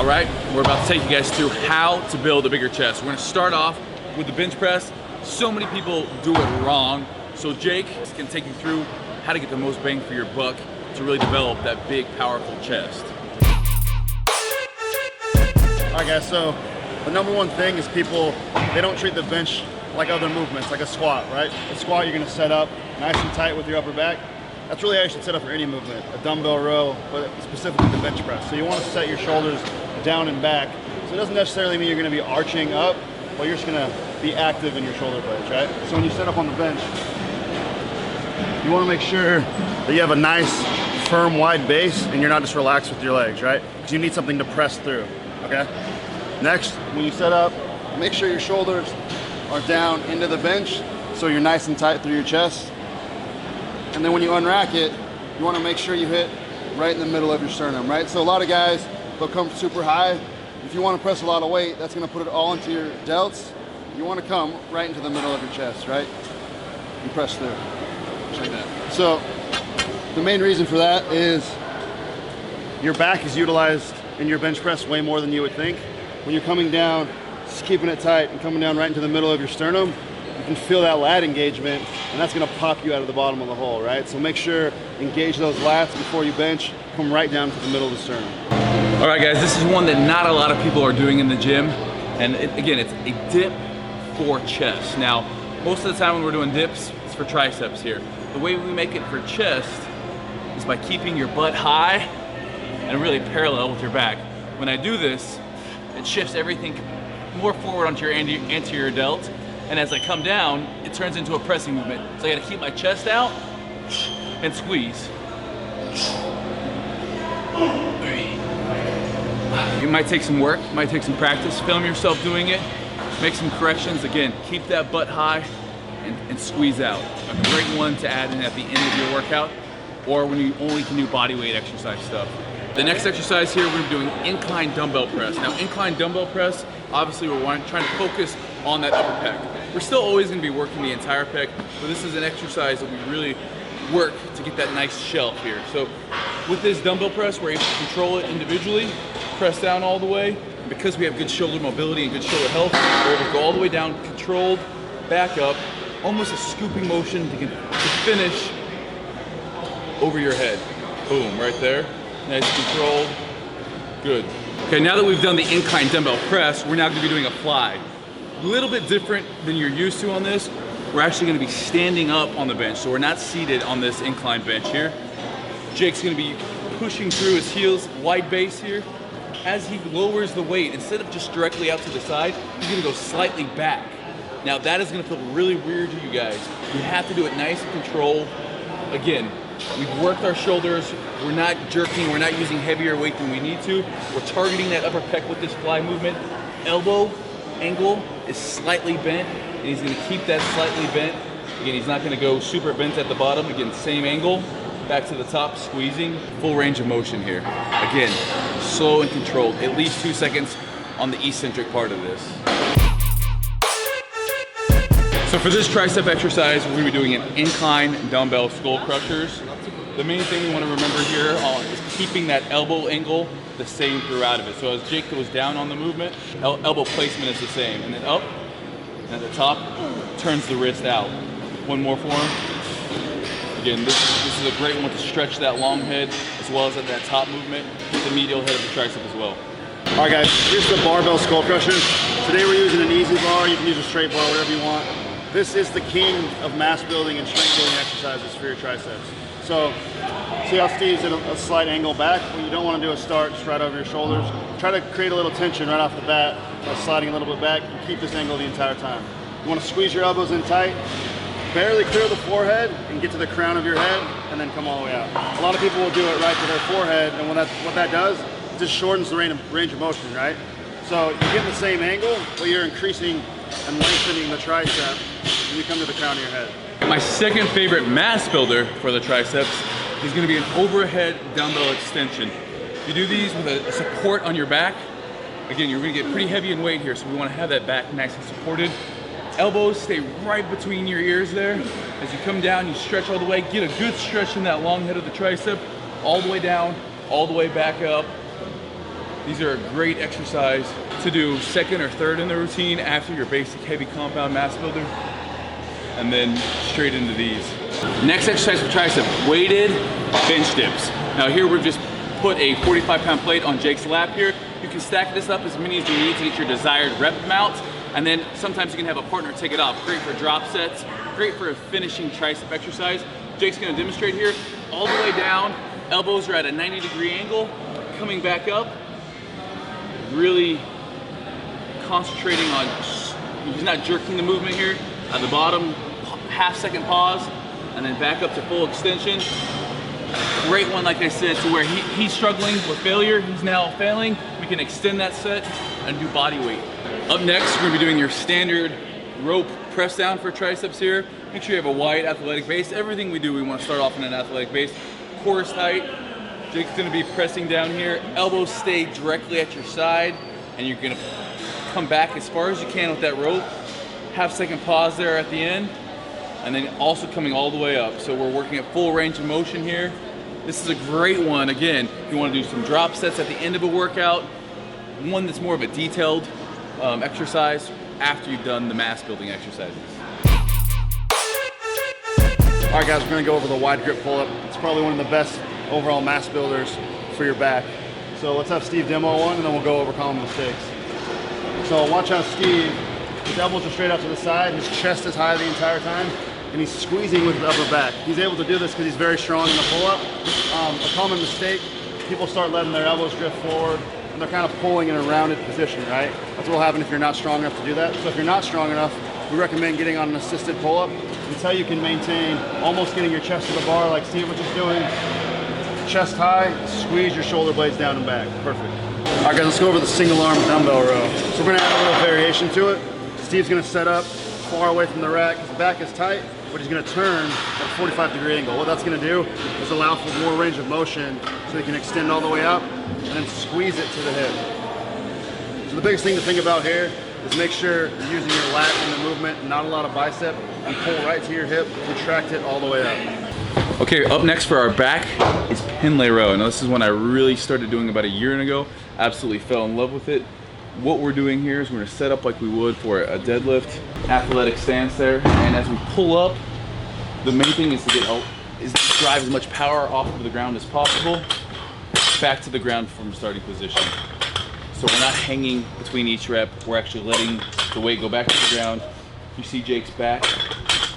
All right, we're about to take you guys through how to build a bigger chest. We're gonna start off with the bench press. So many people do it wrong. So Jake can take you through how to get the most bang for your buck to really develop that big, powerful chest. All right guys, so the number one thing is people, they don't treat the bench like other movements, like a squat, right? A squat, you're gonna set up nice and tight with your upper back. That's really how you should set up for any movement, a dumbbell row, but specifically the bench press. So you wanna set your shoulders down and back. So it doesn't necessarily mean you're gonna be arching up, but you're just gonna be active in your shoulder blades, right? So when you set up on the bench, you wanna make sure that you have a nice, firm, wide base and you're not just relaxed with your legs, right? Because you need something to press through, okay? Next, when you set up, make sure your shoulders are down into the bench so you're nice and tight through your chest. And then when you unrack it, you want to make sure you hit right in the middle of your sternum, right? So a lot of guys, they'll come super high. If you want to press a lot of weight, that's going to put it all into your delts. You want to come right into the middle of your chest, right? And press through, just like that. So the main reason for that is your back is utilized in your bench press way more than you would think. When you're coming down, just keeping it tight and coming down right into the middle of your sternum, you can feel that lat engagement, and that's gonna pop you out of the bottom of the hole, right? So make sure, engage those lats before you bench, come right down to the middle of the sternum. All right guys, this is one that not a lot of people are doing in the gym. And again, it's a dip for chest. Now, most of the time when we're doing dips, it's for triceps here. The way we make it for chest is by keeping your butt high and really parallel with your back. When I do this, it shifts everything more forward onto your anterior delt, and as I come down, it turns into a pressing movement. So I gotta keep my chest out and squeeze. It might take some work, it might take some practice. Film yourself doing it, make some corrections. Again, keep that butt high and squeeze out. A great one to add in at the end of your workout, or when you only can do body weight exercise stuff. The next exercise here, we're doing incline dumbbell press. Now, incline dumbbell press, obviously we're trying to focus on that upper pec. We're still always gonna be working the entire pec, but this is an exercise that we really work to get that nice shelf here. So with this dumbbell press, we're able to control it individually, press down all the way. And because we have good shoulder mobility and good shoulder health, we're able to go all the way down, controlled, back up, almost a scooping motion to finish over your head. Boom, right there. Nice, controlled, good. Okay, now that we've done the incline dumbbell press, we're now gonna be doing a fly. A little bit different than you're used to on this. We're actually gonna be standing up on the bench, so we're not seated on this incline bench here. Jake's gonna be pushing through his heels, wide base here. As he lowers the weight, instead of just directly out to the side, he's gonna go slightly back. Now that is gonna feel really weird to you guys. You have to do it nice and controlled. Again, we've worked our shoulders, we're not jerking, we're not using heavier weight than we need to. We're targeting that upper pec with this fly movement. Elbow angle is slightly bent, and he's gonna keep that slightly bent. Again, he's not gonna go super bent at the bottom. Again, same angle, back to the top, squeezing. Full range of motion here. Again, slow and controlled, at least 2 seconds on the eccentric part of this. So for this tricep exercise, we're gonna be doing an incline dumbbell skull crushers. The main thing we wanna remember here is keeping that elbow angle the same throughout of it. So as Jake goes down on the movement, elbow placement is the same. And then up, and at the top, turns the wrist out. One more for him. Again, this is a great one to stretch that long head, as well as at that top movement, hit the medial head of the tricep as well. All right guys, here's the barbell skull crusher. Today we're using an easy bar. You can use a straight bar, whatever you want. This is the king of mass building and strength building exercises for your triceps. So, see how Steve's at a slight angle back? What you don't want to do is start just right over your shoulders. Try to create a little tension right off the bat by sliding a little bit back and keep this angle the entire time. You want to squeeze your elbows in tight, barely clear the forehead and get to the crown of your head, and then come all the way out. A lot of people will do it right to their forehead, and what that does, it just shortens the range of motion, right? So you get the same angle, but you're increasing and lengthening the tricep when you come to the crown of your head. My second favorite mass builder for the triceps is gonna be an overhead dumbbell extension. You do these with a support on your back. Again, you're gonna get pretty heavy in weight here, so we wanna have that back nice and supported. Elbows stay right between your ears there. As you come down, you stretch all the way, get a good stretch in that long head of the tricep, all the way down, all the way back up. These are a great exercise to do second or third in the routine after your basic heavy compound mass builder, and then straight into these. Next exercise for tricep, weighted bench dips. Now here we've just put a 45-pound plate on Jake's lap here. You can stack this up as many as you need to get your desired rep amount, and then sometimes you can have a partner take it off. Great for drop sets, great for a finishing tricep exercise. Jake's gonna demonstrate here, all the way down, elbows are at a 90-degree angle, coming back up, really concentrating on, he's not jerking the movement here. At the bottom, half-second pause, and then back up to full extension. Great one, like I said, to where he's struggling with failure, he's now failing. We can extend that set and do body weight. Up next, we're gonna be doing your standard rope press down for triceps here. Make sure you have a wide athletic base. Everything we do, we wanna start off in an athletic base. Core is tight. Jake's gonna be pressing down here. Elbows stay directly at your side, and you're gonna come back as far as you can with that rope. Half-second pause there at the end, and then also coming all the way up. So we're working at full range of motion here. This is a great one, again, if you wanna do some drop sets at the end of a workout, one that's more of a detailed exercise after you've done the mass building exercises. All right, guys, we're gonna go over the wide grip pull-up. It's probably one of the best overall mass builders for your back. So let's have Steve demo one, and then we'll go over common mistakes. So watch how Steve, his elbows are straight out to the side, his chest is high the entire time, and he's squeezing with his upper back. He's able to do this because he's very strong in the pull-up. A common mistake, people start letting their elbows drift forward, and they're kind of pulling in a rounded position, right? That's what will happen if you're not strong enough to do that. So if you're not strong enough, we recommend getting on an assisted pull-up until you can maintain almost getting your chest to the bar like Steve was just doing. Chest high, squeeze your shoulder blades down and back. Perfect. All right, guys, let's go over the single arm dumbbell row. So we're gonna add a little variation to it. Steve's gonna set up far away from the rack. His back is tight, but he's gonna turn at a 45-degree angle. What that's gonna do is allow for more range of motion so he can extend all the way up and then squeeze it to the hip. So the biggest thing to think about here is make sure you're using your lat in the movement, not a lot of bicep, and pull right to your hip, retract it all the way up. Okay, up next for our back is pin lay row. Now this is one I really started doing about a year ago. Absolutely fell in love with it. What we're doing here is we're gonna set up like we would for a deadlift, athletic stance there, and as we pull up, the main thing is to drive as much power off of the ground as possible, back to the ground from starting position. So we're not hanging between each rep, we're actually letting the weight go back to the ground. You see Jake's back.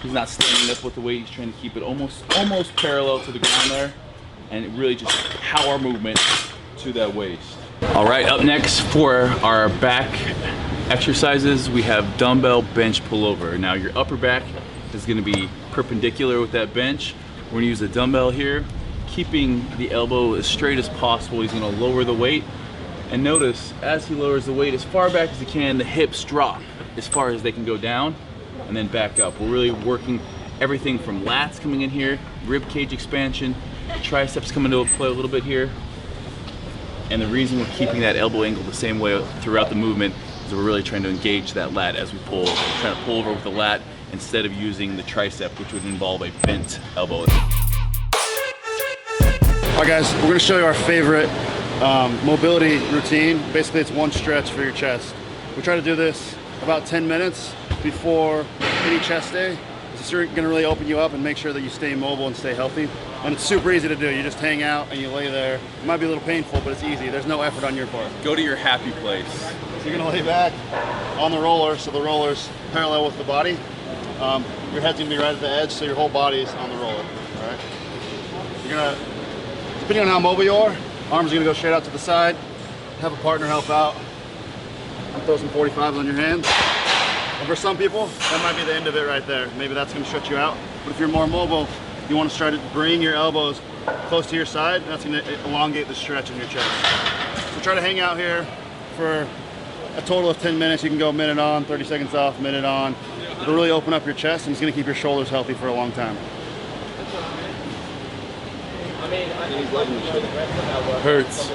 He's not standing up with the weight, he's trying to keep it almost parallel to the ground there, and it really just power movement to that waist. All right, up next for our back exercises, we have dumbbell bench pullover. Now your upper back is gonna be perpendicular with that bench. We're gonna use a dumbbell here, keeping the elbow as straight as possible. He's gonna lower the weight, and notice as he lowers the weight as far back as he can, the hips drop as far as they can go down, and then back up. We're really working everything from lats coming in here, rib cage expansion, triceps coming into play a little bit here. And the reason we're keeping that elbow angle the same way throughout the movement is we're really trying to engage that lat as we pull. We're trying to pull over with the lat instead of using the tricep, which would involve a bent elbow. All right, guys, we're gonna show you our favorite mobility routine. Basically, it's one stretch for your chest. We try to do this about 10 minutes before any chest day. It's gonna really open you up and make sure that you stay mobile and stay healthy. And it's super easy to do. You just hang out and you lay there. It might be a little painful, but it's easy. There's no effort on your part. Go to your happy place. So you're gonna lay back on the roller, so the roller's parallel with the body. Your head's gonna be right at the edge, so your whole body is on the roller, all right? You're gonna, depending on how mobile you are, arms are gonna go straight out to the side. Have a partner help out. And throw some 45s on your hands. And for some people, that might be the end of it right there. Maybe that's gonna stretch you out. But if you're more mobile, you wanna try to bring your elbows close to your side, and that's gonna elongate the stretch in your chest. So try to hang out here for a total of 10 minutes. You can go a minute on, 30 seconds off, minute on. It'll really open up your chest, and it's gonna keep your shoulders healthy for a long time. Hurts.